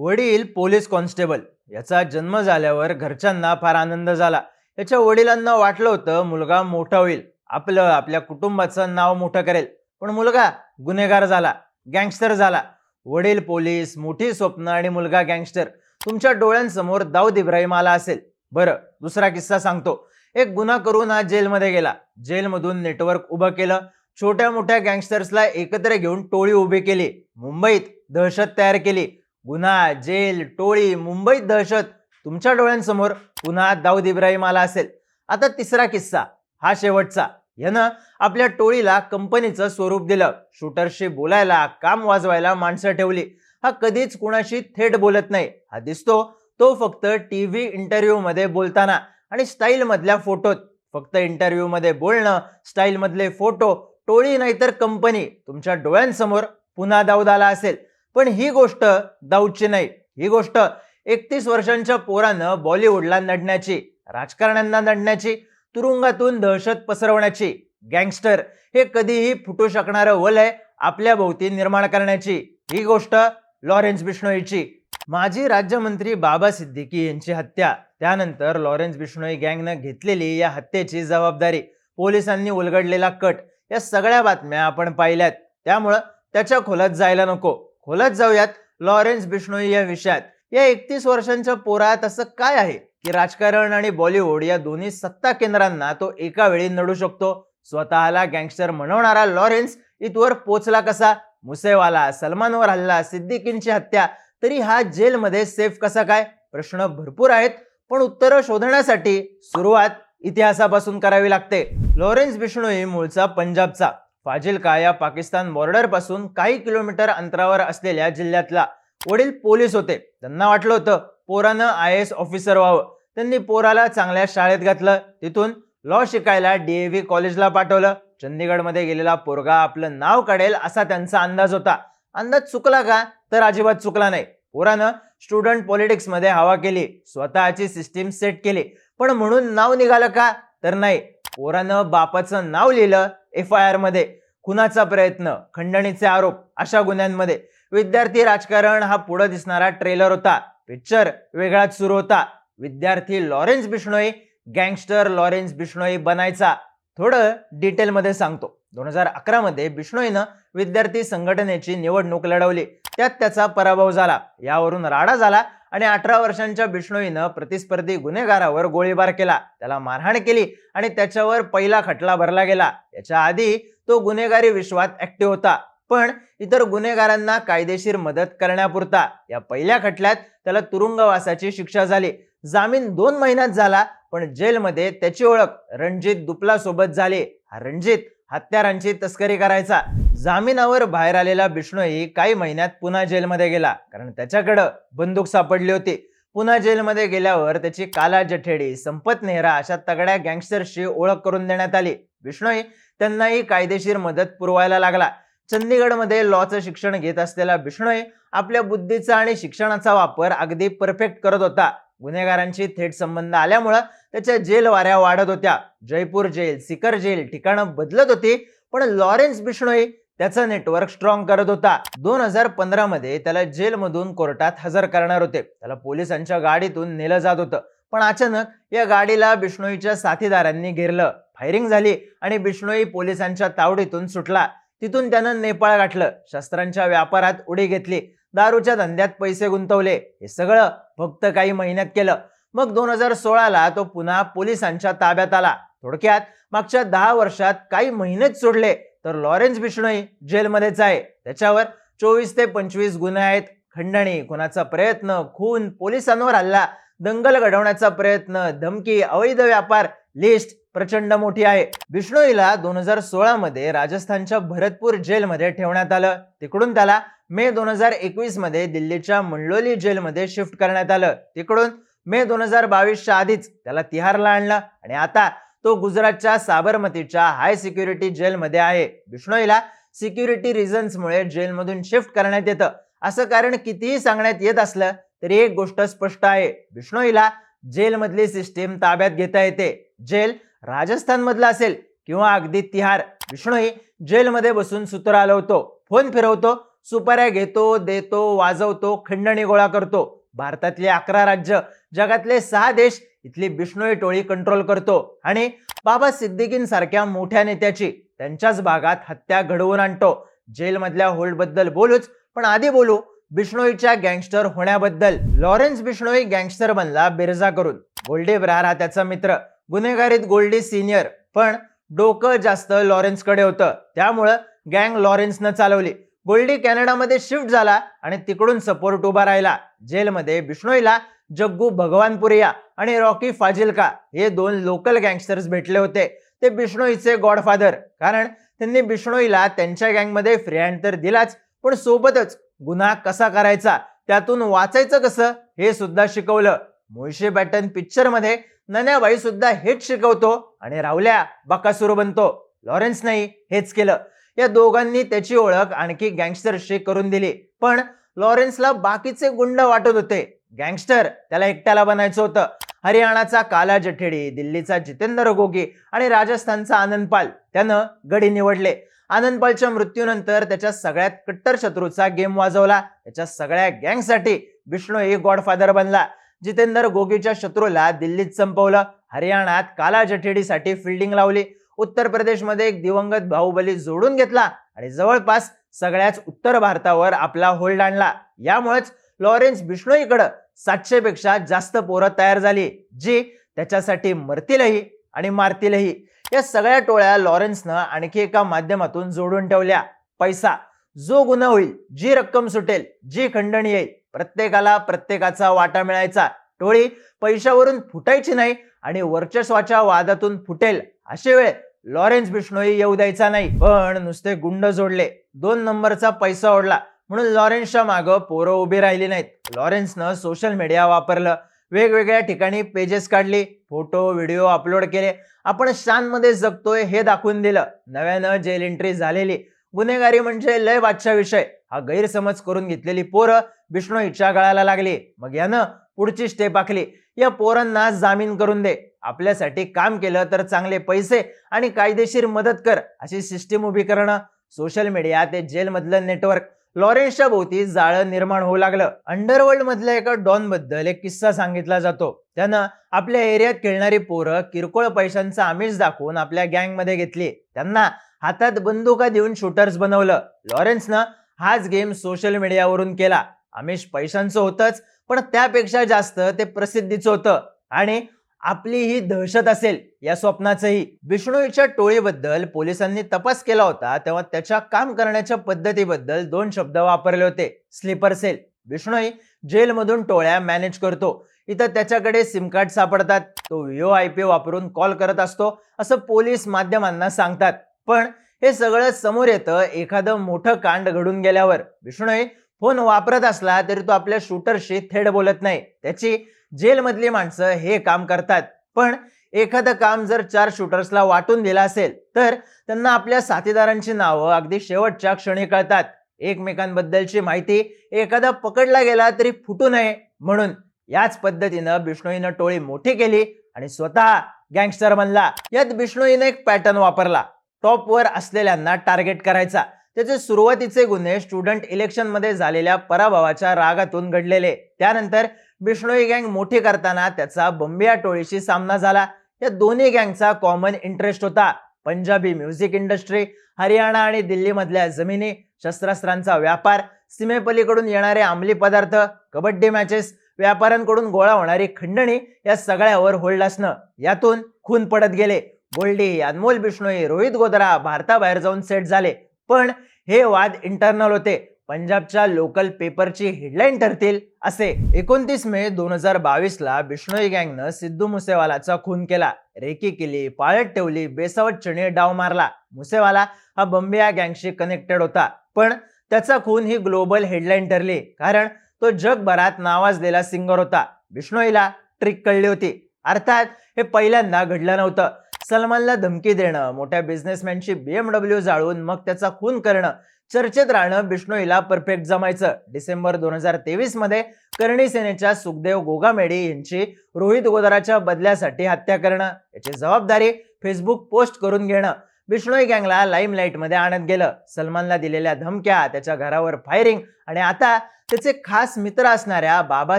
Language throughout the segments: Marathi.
वडील पोलीस कॉन्स्टेबल याचा जन्म झाल्यावर घरच्यांना फार आनंद झाला. याच्या वडिलांना वाटलं होतं मुलगा मोठा होईल, आपल्या कुटुंबाचं नाव मोठं करेल. पण मुलगा गुन्हेगार झाला, गँगस्टर झाला. वडील पोलीस, मोठी स्वप्न आणि मुलगा गँगस्टर तुमच्या डोळ्यांसमोर दाऊद इब्राहिम आला असेल. बरं, दुसरा किस्सा सांगतो. एक गुन्हा करून हा जेलमध्ये गेला. जेलमधून नेटवर्क उभं केलं. छोट्या मोठ्या गँगस्टर्सला एकत्र घेऊन टोळी उभी केली. मुंबईत दहशत तयार केली. गुन्हा, जेल, टोळी, मुंबईत दहशत तुमच्या डोळ्यांसमोर पुन्हा दाऊद इब्राहिम आला असेल. आता तिसरा किस्सा, हा शेवटचा. यानं आपल्या टोळीला कंपनीचं स्वरूप दिलं. शूटरशी बोलायला, काम वाजवायला माणसं ठेवली. हा कधीच कुणाशी थेट बोलत नाही. हा दिसतो तो फक्त टीव्ही इंटरव्ह्यू मध्ये बोलताना आणि स्टाईल मधल्या फोटोत. फक्त इंटरव्ह्यू मध्ये बोलणं, स्टाईल मधले फोटो, टोळी नाहीतर कंपनी तुमच्या डोळ्यांसमोर पुन्हा दाऊद आला असेल. पण ही गोष्ट दाऊदची नाही. ही गोष्ट 31 वर्षांच्या पोरानं बॉलिवूडला नडण्याची, राजकारण्यांना नडण्याची, तुरुंगातून दहशत पसरवण्याची, गँगस्टर हे कधीही फुटू शकणारं वलय आपल्या भोवती निर्माण करण्याची. ही गोष्ट लॉरेन्स बिश्नोईची. माजी राज्यमंत्री बाबा सिद्दीकी यांची हत्या, त्यानंतर लॉरेन्स बिश्नोई गँगनं घेतलेली या हत्येची जबाबदारी, पोलिसांनी उलगडलेला कट, या सगळ्या बातम्या आपण पाहिल्यात. त्यामुळं त्याच्या खोलात जायला नको. खोलात जाऊयात लॉरेन्स बिश्नोई या विषयात. या 31 वर्षांच्या पोरात असं काय आहे की राजकारण आणि बॉलिवूड या दोन्ही सत्ता केंद्रांना तो एका वेळी नडू शकतो? स्वतःला गँगस्टर म्हणवणारा लॉरेन्स इथवर पोचला कसा? मुसेवाला, सलमानवर हल्ला, सिद्दीकींची हत्या, तरी हा जेलमध्ये सेफ कसा काय? प्रश्न भरपूर आहेत, पण उत्तरं शोधण्यासाठी सुरुवात इतिहासापासून करावी लागते. लॉरेन्स बिश्नोई मूळचा पंजाबचा, फाजिल्का या पाकिस्तान बॉर्डर पासून काही किलोमीटर अंतरावर असलेल्या जिल्ह्यातला. वडील पोलीस होते. त्यांना वाटलं होतं पोरानं IAS ऑफिसर व्हावं. त्यांनी पोराला चांगल्या शाळेत घातलं. तिथून लॉ शिकायला DAV कॉलेजला पाठवलं. चंदीगडमध्ये गेलेला पोरगा आपलं नाव काढेल असा त्यांचा अंदाज होता. अंदाज चुकला का? तर अजिबात चुकला नाही. पोरानं स्टुडंट पॉलिटिक्स मध्ये हवा केली, स्वतःची सिस्टीम सेट केली. पण म्हणून नाव निघालं का? तर नाही. पोरानं बापाचं नाव लिहिलं FIR मध्ये. खुनाचा प्रयत्न, खंडणीचे आरोप अशा गुन्ह्यांमध्ये. विद्यार्थी राजकारण हा पुढे दिसणारा ट्रेलर होता. पिक्चर वेगळाच सुरू होता. विद्यार्थी Lawrence Bishnoi, gangster Lawrence Bishnoi बनायचा. थोडं डिटेलमध्ये सांगतो. 2011 मध्ये बिश्नोईनं विद्यार्थी संघटनेची निवडणूक लढवली. त्यात त्याचा पराभव झाला. यावरून राडा झाला आणि 18 वर्षांच्या बिश्नोईनं प्रतिस्पर्धी गुन्हेगारावर गोळीबार केला, त्याला मारहाण केली आणि त्याच्यावर पहिला खटला भरला गेला. याच्या आधी तो गुन्हेगारी विश्वात ऍक्टिव्ह होता, पण इतर गुन्हेगारांना कायदेशीर मदत करण्यापुरता. या पहिल्या खटल्यात त्याला तुरुंगवासाची शिक्षा झाली. जामीन 2 महिन्यात झाला, पण जेलमध्ये त्याची ओळख रणजित दुपला सोबत झाली. हा रणजित हत्यारांची तस्करी करायचा. जामिनावर बाहेर आलेला बिश्नोई काही महिन्यात पुन्हा जेलमध्ये गेला, कारण त्याच्याकडे बंदूक सापडली होती. पुन्हा जेलमध्ये गेल्यावर त्याची काला जठेडी, संपत नेहरा अशा तगड्या गँगस्टरशी ओळख करून देण्यात आली. बिश्नोई त्यांनाही कायदेशीर मदत पुरवायला लागला. चंदीगडमध्ये लॉचं शिक्षण घेत असलेला बिश्नोई आपल्या बुद्धीचा आणि शिक्षणाचा वापर अगदी परफेक्ट करत होता. गुन्हेगारांशी थेट संबंध आल्यामुळे त्याच्या जेल वाऱ्या वाढत होत्या. जयपूर जेल, सिकर जेल ठिकाणं बदलत होती, पण लॉरेन्स बिश्नोई त्याचा नेटवर्क स्ट्रॉंग करत होता. 2015 मध्ये त्याला जेलमधून कोर्टात हजर करणार होते. त्याला पोलिसांच्या गाडीतून नेलं जात होतं, पण अचानक या गाडीला बिश्नोईच्या साथीदारांनी घेरलं. फायरिंग झाली आणि बिश्नोई पोलिसांच्या तावडीतून सुटला. तिथून त्यानं नेपाळ गाठलं. शस्त्रांच्या व्यापारात उडी घेतली. दारूच्या धंद्यात पैसे गुंतवले. हे सगळं फक्त काही महिन्यात केलं. मग 2016ला तो पुन्हा पोलिसांच्या ताब्यात आला. थोडक्यात मागच्या 10 वर्षात काही महिनेच सोडले तर लॉरेन्स बिश्नोई जेलमध्येच आहे. त्याच्यावर 24 ते 25 गुन्हे आहेत. खंडणी, खुनाचा प्रयत्न, खून, पोलिसांवर हल्ला, दंगल घडवण्याचा प्रयत्न, धमकी, अवैध व्यापार, लिस्ट प्रचंड मोठी आहे. बिश्नोईला 2016 मध्ये राजस्थानच्या भरतपूर जेलमध्ये ठेवण्यात आलं. तिकडून त्याला मे 2021 मध्ये दिल्लीच्या मंडलोली जेलमध्ये शिफ्ट करण्यात आलं. तिकडून मे 2022च्या आधीच त्याला तिहारला आणलं आणि आता तो गुजरातच्या साबरमतीच्या हाय सिक्युरिटी जेलमध्ये आहे. बिश्नोईला सिक्युरिटी रिझन्समुळे जेलमधून शिफ्ट करण्यात येतं. असं कारण कितीही सांगण्यात येत असलं तरी एक गोष्ट स्पष्ट आहे, बिश्नोईला जेलमधली सिस्टीम ताब्यात घेता येते. जेल राजस्थान मधला असेल किंवा अगदी तिहार, बिश्नोई जेलमध्ये बसून सूत्र हलवतो, फोन फिरवतो, सुपाऱ्या घेतो, देतो, वाजवतो, खंडणी गोळा करतो. भारतातले 11 राज्य, जगातले 6 देश इथली बिश्नोई टोळी कंट्रोल करतो आणि बाबा सिद्दीकींसारख्या मोठ्या नेत्याची त्यांच्याच भागात हत्या घडवून आणतो. जेलमधल्या होल्ड बद्दल बोलूच, पण आधी बोलू बिश्नोईच्या गँगस्टर होण्याबद्दल. लॉरेन्स बिश्नोई गँगस्टर बनला बिरजा करून. गोल्डी ब्रार हा त्याचा मित्र. गुन्हेगारीत गोल्डी सिनियर, पण डोकं जास्त लॉरेन्सकडे होतं. त्यामुळं गँग लॉरेन्सनं चालवली. गोल्डी कॅनडामध्ये शिफ्ट झाला आणि तिकडून सपोर्ट उभा राहिला. जेलमध्ये बिश्नोईला जग्गू भगवानपुरिया आणि रॉकी फाजिल्का हे 2 लोकल गँगस्टर्स भेटले होते. ते बिश्नोईचे गॉडफादर, कारण त्यांनी बिश्नोईला त्यांच्या गँगमध्ये फ्री हँड तर दिलाच, पण सोबतच गुन्हा कसा करायचा, त्यातून वाचायचं कसं हे सुद्धा शिकवलं. मुळशी पॅटर्न पिक्चर मध्ये नन्याबाई सुद्धा हेच शिकवतो आणि रावल्या बकासूर बनतो. लॉरेन्सनेही हेच केलं. या दोघांनी त्याची ओळख आणखी गँगस्टरशी करून दिली. पण लॉरेन्सला बाकीचे गुंड वाटत होते. गँगस्टर त्याला एकट्याला बनायचं होतं. हरियाणाचा काला जठेडी, दिल्लीचा जितेंद्र गोगी आणि राजस्थानचा आनंदपाल त्यानं गडी निवडले. आनंदपालच्या मृत्यूनंतर त्याच्या सगळ्यात कट्टर शत्रूचा गेम वाजवला. त्याच्या सगळ्या गँगसाठी बिश्नोई गॉडफादर बनला. जितेंद्र गोगीच्या शत्रूला दिल्लीत संपवलं. हरियाणात काला जठेडीसाठी फिल्डिंग लावली. उत्तर प्रदेशमध्ये एक दिवंगत बाहुबली जोडून घेतला आणि जवळपास सगळ्याच उत्तर भारतावर आपला होल्ड आणला. यामुळेच लॉरेन्स बिश्नोईकडे 700 पेक्षा जास्त पोरं तयार झाली, जी त्याच्यासाठी मरतीलही आणि मारतीलही. या सगळ्या टोळ्या लॉरेन्सनं आणखी एका माध्यमातून जोडून ठेवल्या. पैसा. जो गुन्हा होईल, जी रक्कम सुटेल, जी खंडणी येईल, प्रत्येकाला प्रत्येकाचा वाटा मिळायचा. टोळी पैशावरून फुटायची नाही आणि वर्चस्वाच्या वादातून फुटेल अशी वेळ लॉरेन्स बिश्नोई येऊ द्यायचा नाही. पण नुसते गुंड जोडले, 2 नंबरचा पैसा ओढला म्हणून लॉरेन्सच्या मागं पोरं उभी राहिली नाहीत. लॉरेन्सनं सोशल मीडिया वापरलं. वेगवेगळ्या ठिकाणी पेजेस काढली, फोटो व्हिडिओ अपलोड केले. आपण शानमध्ये जगतोय हे दाखवून दिलं. नव्यानं जेल एंट्री झालेली, गुन्हेगारी म्हणजे लय बादशा विषय हा गैरसमज करून घेतलेली पोरं बिश्नोईच्या गळाला लागली. मग यानं पुढची स्टेप आखली. या पोरांना जामीन करून दे, आपल्यासाठी काम केलं तर चांगले पैसे आणि कायदेशीर मदत कर अशी सिस्टीम उभी करणं. सोशल मीडिया ते जेल मधलं नेटवर्क. लॉरेन्सच्या भोवती जाळं निर्माण होऊ लागलं. अंडरवर्ल्ड मधल्या एका डॉन बद्दल एक किस्सा सांगितला जातो. त्यानं आपल्या एरियात खेळणारी पोरं किरकोळ पैशांचा आमिष दाखवून आपल्या गँग मध्ये घेतली. त्यांना हातात बंदुका देऊन शूटर्स बनवलं. लॉरेन्सनं हाच गेम सोशल मीडियावरून केला. आमिष पैशांचं होतंच, पण त्यापेक्षा जास्त ते प्रसिद्धीचं होतं आणि आपली ही दहशत असेल या स्वप्नाचंही. बिश्नोईच्या टोळीबद्दल पोलिसांनी तपास केला होता तेव्हा त्याच्या काम करण्याच्या पद्धतीबद्दल 2 शब्द वापरले होते. Sleeper sale. बिश्नोई जेलमधून टोळ्या मॅनेज करतो. इथं त्याच्याकडे सिम कार्ड सापडतात. तो VoIP वापरून कॉल करत असतो असं पोलीस माध्यमांना सांगतात. पण हे सगळं समोर येतं एखादं मोठं कांड घडून गेल्यावर. बिश्नोई फोन वापरत असला तरी तो आपल्या शूटरशी थेट बोलत नाही. त्याची जेलमधली माणसं हे काम करतात. पण एखादं काम जर 4 शूटर्सला वाटून दिलं असेल तर त्यांना आपल्या साथीदारांची नावं अगदी शेवटच्या क्षणी कळतात. एकमेकांबद्दलची माहिती एखादा पकडला गेला तरी फुटू नये म्हणून. याच पद्धतीनं बिश्नोईनं टोळी मोठी केली आणि स्वतः गँगस्टर बनला. यात बिश्नोईनं एक पॅटर्न वापरला. टॉपवर असलेल्यांना टार्गेट करायचा. त्याचे सुरुवातीचे गुन्हे स्टुडंट इलेक्शन मध्ये झालेल्या पराभवाच्या रागातून घडलेले. त्यानंतर बिश्नोई गँग मोठी करताना त्याचा बंबिया टोळीशी सामना झाला. या दोन्ही गँगचा कॉमन इंटरेस्ट होता. पंजाबी म्युझिक इंडस्ट्री, हरियाणा आणि दिल्ली मधल्या जमिनी, शस्त्रास्त्रांचा व्यापार, सीमेपलीकडून येणारे अंमली पदार्थ, कबड्डी मॅचेस, व्यापाऱ्यांकडून गोळा होणारी खंडणी या सगळ्यावर होल्ड असणं. यातून खून पडत गेले. गोल्डी, अनमोल बिश्नोई, रोहित गोधरा भारताबाहेर जाऊन सेट झाले. पण हे वाद इंटरनल होते. पंजाबच्या लोकल पेपरची हेडलाईन ठरतील असे. 29 मे 2022 ला बिश्नोई गँगनं सिद्धू मुसेवालाचा खून केला. रेकी केली, पाळत ठेवली, बेसावतपणे डाव मारला. मुसेवाला हा बंबिया गँगशी कनेक्टेड होता. पण त्याचा खून ही ग्लोबल हेडलाईन ठरली कारण तो जगभरात नावाजलेला सिंगर होता. बिश्नोईला ट्रिक कळली होती. अर्थात हे पहिल्यांदा घडलं नव्हतं. सलमानला धमकी देणं, मोठ्या बिझनेसमॅनची BMW जाळून मग त्याचा खून करणं, चर्चेत राहणं बिश्नोईला परफेक्ट जमायचं. डिसेंबर 2023 मध्ये करणी सेनेच्या सुखदेव गोगामेडी यांची रोहित गोधराच्या बदल्यासाठी हत्या करणं, याची जबाबदारी फेसबुक पोस्ट करून घेणं. बिश्नोई गँगला लाईमलाईट मध्ये आणत गेलं. सलमानला दिलेल्या धमक्या, त्याच्या घरावर फायरिंग आणि आता त्याचे खास मित्र असणाऱ्या बाबा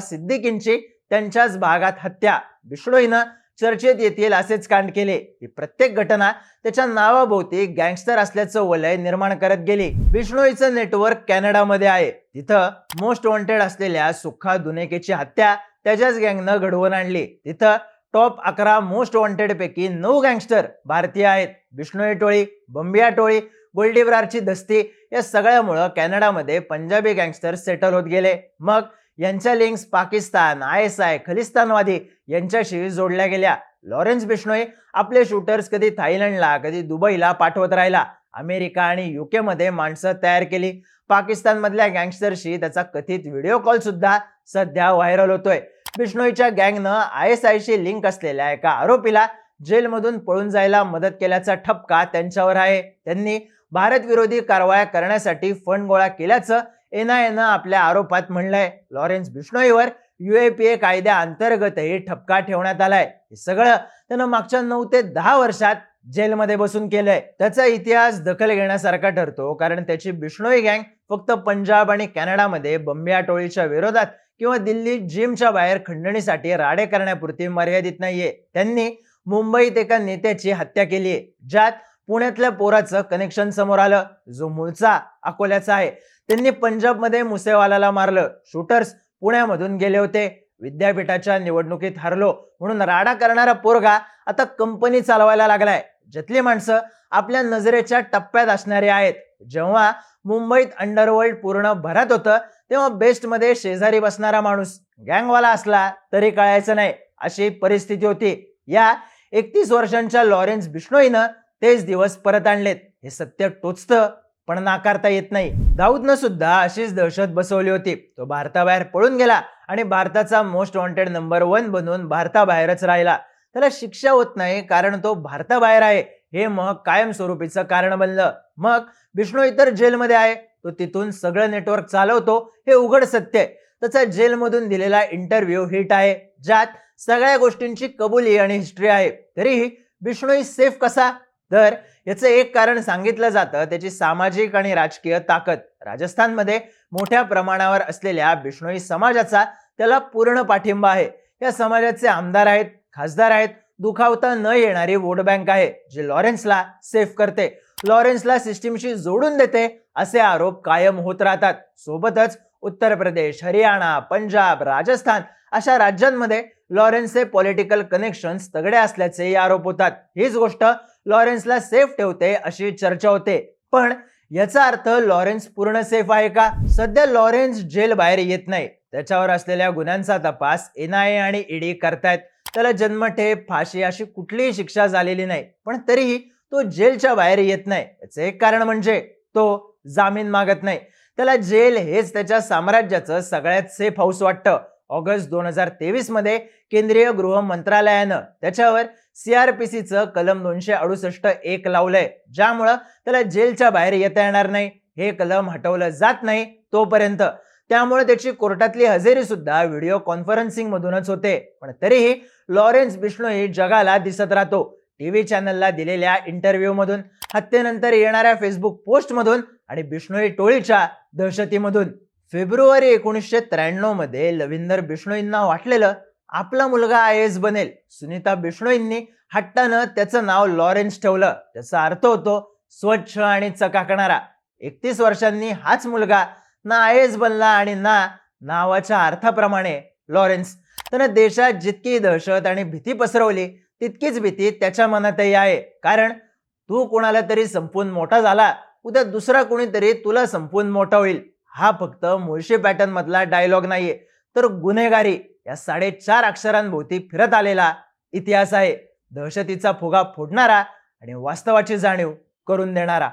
सिद्दीकींची त्यांच्याच भागात हत्या. बिश्नोईनं चर्चेत येतील असेच कांड केले. ही प्रत्येक घटना त्याच्या नावाभोवती गँगस्टर असल्याचं वलय निर्माण करत गेली. बिश्नोईचं नेटवर्क कॅनडामध्ये आहे. तिथं मोस्ट वॉन्टेड असलेल्या सुखा दुनेकेची हत्या त्याच्याच गँगनं घडवून आणली. तिथं टॉप 11 मोस्ट वॉन्टेड पैकी 9 गँगस्टर भारतीय आहेत. बिश्नोई टोळी, बंबिया टोळी, गोल्डीब्रारची दस्ती या सगळ्यामुळं कॅनडामध्ये पंजाबी गँगस्टर सेटल होत गेले. मग यांच्या लिंक्स पाकिस्तान, ISI, खलिस्तानवादी यांच्याशी जोडल्या गेल्या. लॉरेन्स बिश्नोई आपले शूटर्स कधी थायलंडला, कधी दुबईला पाठवत राहिला. अमेरिका आणि UK मध्ये माणसं तयार केली. पाकिस्तानमधल्या गँगस्टरशी त्याचा कथित व्हिडिओ कॉल सुद्धा सध्या व्हायरल होतोय. बिश्नोईच्या गँगनं ISIशी लिंक असलेल्या एका आरोपीला जेलमधून पळून जायला मदत केल्याचा ठपका त्यांच्यावर आहे. त्यांनी भारत विरोधी कारवाया करण्यासाठी फंड गोळा केल्याचं NIAनं आपल्या आरोपात म्हणलंय. लॉरेन्स बिश्नोईवर UAPA कायद्याअंतर्गतही ठपका ठेवण्यात आलाय. हे सगळं त्यानं मागच्या 9 ते 10 वर्षात जेलमध्ये बसून केलंय. त्याचा इतिहास दखल घेण्यासारखा ठरतो, कारण त्याची बिश्नोई गँग फक्त पंजाब आणि कॅनडामध्ये बंबिया टोळीच्या विरोधात किंवा दिल्ली जिमच्या बाहेर खंडणीसाठी राडे करण्यापुरती मर्यादित नाहीये. त्यांनी मुंबईत एका नेत्याची हत्या केलीये, ज्यात पुण्यातल्या पोराचं कनेक्शन समोर आलं, जो मूळचा अकोल्याचा आहे. त्यांनी पंजाबमध्ये मुसेवालाला मारलं. शूटर्स पुण्यामधून गेले होते. विद्यापीठाच्या निवडणुकीत हरलो म्हणून राडा करणारा पोरगा आता कंपनी चालवायला लागलाय. ज्यातली माणसं आपल्या नजरेच्या टप्प्यात असणारी आहेत. जेव्हा मुंबईत अंडरवर्ल्ड पूर्ण भरात होतं, तेव्हा बेस्ट मध्ये शेजारी बसणारा माणूस गँगवाला असला तरी कळायचं नाही, अशी परिस्थिती होती. या 31 वर्षांच्या लॉरेन्स बिश्नोईनं तेच दिवस परत आणलेत. हे सत्य टोचतं, पण नाकारता येत नाही. दाऊदनं सुद्धा अशीच दहशत बसवली होती. तो भारताबाहेर पळून गेला आणि भारताचा मोस्ट वॉन्टेड नंबर 1 बनून भारताबाहेरच राहिला. त्याला शिक्षा होत नाही कारण तो भारताबाहेर आहे, हे मग कायमस्वरूपीचं कारण बनलं. मग बिश्नोई तर जेलमध्ये आहे. तो तिथून सगळं नेटवर्क चालवतो, हे उघड सत्य आहे. त्याचा जेलमधून दिलेला इंटरव्ह्यू हिट आहे, ज्यात सगळ्या गोष्टींची कबुली आणि हिस्ट्री आहे. तरीही बिश्नोई सेफ कसा? तर याचं एक कारण सांगितलं जातं त्याची सामाजिक आणि राजकीय ताकद. राजस्थानमध्ये मोठ्या प्रमाणावर असलेल्या बिश्नोई समाजाचा त्याला पूर्ण पाठिंबा आहे. या समाजाचे आमदार आहेत, खासदार आहेत. दुखावता न येणारी वोट बँक आहे, जी लॉरेन्सला सेफ करते, लॉरेन्सला सिस्टीमशी जोडून देते. असे आरोप कायम होत राहतात. सोबतच उत्तर प्रदेश, हरियाणा, पंजाब, राजस्थान अशा राज्यांमध्ये लॉरेन्सचे पॉलिटिकल कनेक्शन्स तगडे असल्याचे आरोप होतात. हीच गोष्ट लॉरेन्सला सेफ ठेवते अशी चर्चा होते. पण याचा अर्थ लॉरेन्स पूर्ण सेफ आहे का? सध्या लॉरेन्स जेल बाहेर येत नाही. त्याच्यावर असलेल्या गुन्ह्यांचा तपास NIA आणि ED करतायत. त्याला जन्मठेप, फाशी अशी कुठलीही शिक्षा झालेली नाही, पण तरीही तो जेलच्या बाहेर येत नाही. याचे एक कारण म्हणजे तो जामीन मागत नाही. त्याला जेल हेच त्याच्या साम्राज्याचं सगळ्यात सेफ हाऊस वाटतं. ऑगस्ट 2023 मध्ये केंद्रीय गृह मंत्रालयानं त्याच्यावर CRPCचं कलम 268(1) लावलंय, ज्यामुळं त्याला जेलच्या बाहेर येता येणार नाही. हे कलम हटवलं जात नाही तोपर्यंत. त्यामुळे त्याची कोर्टातली हजेरी सुद्धा व्हिडिओ कॉन्फरन्सिंग मधूनच होते. पण तरीही लॉरेन्स बिश्नोई जगाला दिसत राहतो. TV चॅनलला दिलेल्या इंटरव्ह्यू मधून, हत्येनंतर येणाऱ्या फेसबुक पोस्ट मधून आणि बिश्नोई टोळीच्या दहशतीमधून. फेब्रुवारी 1993 मध्ये लविंदर बिश्नोईंना वाटलेलं आपला मुलगा IAS बनेल. सुनीता बिश्नोईंनी हट्टानं त्याचं नाव लॉरेन्स ठेवलं. त्याचा अर्थ होतो स्वच्छ आणि चकाकणारा. 31 वर्षांनी हाच मुलगा ना IAS बनला आणि ना नावाच्या अर्थाप्रमाणे लॉरेन्स. त्यानं देशात जितकी दहशत आणि भीती पसरवली, तितकीच भीती त्याच्या मनातही आहे. कारण तू कोणाला तरी संपून मोठा झाला, उद्या दुसरा कोणीतरी तुला संपून मोठा होईल. हा फक्त मुळशी पॅटर्न मधला डायलॉग नाहीये, तर गुन्हेगारी या 4.5 अक्षरांभोवती फिरत आलेला इतिहास आहे. दहशतीचा फुगा फोडणारा आणि वास्तवाची जाणीव करून देणारा.